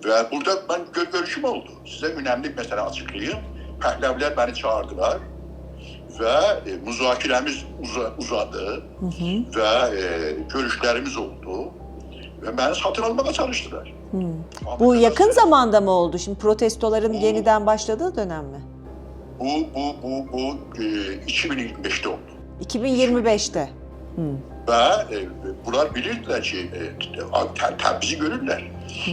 Ve burada ben görüşüm oldu. Size önemli bir mesele açıklayayım. Pəhləvilər beni çağırdılar ve müzakiremiz uzadı ve görüşlerimiz oldu ve beni satın almaya çalıştılar. Bu yakın zamanda mı oldu? Şimdi protestoların yeniden başladığı dönem mi? Bu 2025'te oldu. 2025'te. Ve bunlar bilirdiler ki Təbrizi görürler.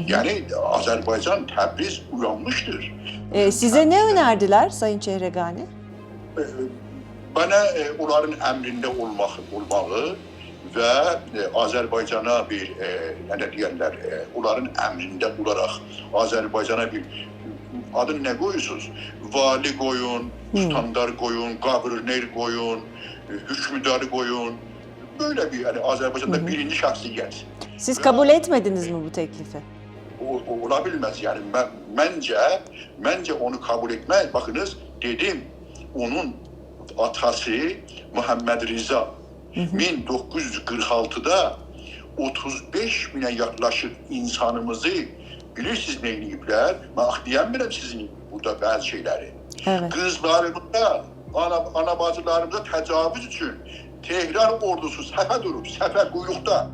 Yani Azerbaycan Təbriz uyanmıştır. Size ne önerdiler Sayın Çehregani? Bana onların emrinde olmağı ve Azerbaycan'a bir ne diyorlar, onların emrinde olarak Azerbaycan'a bir adını ne koyuyorsunuz? Vali koyun, standart koyun, gavurner koyun, hükümdarı koyun. Böyle bir yani Azerbaycan'da birinci şahsiyet. Siz kabul etmediniz mi bu teklifi? Olabilmez yani bence onu kabul etmez. Bakınız dedim onun atası Muhammed Rıza 1946'da 35 bine yaklaşık insanımızı bilirsiniz neyleyipler. Ben diyemiyorum sizin burada bazı şeyleri. Evet. Kızlarımıza, ana bacılarımıza tecavüz için Tehran ordusu səfə durub, səfə quyruqda.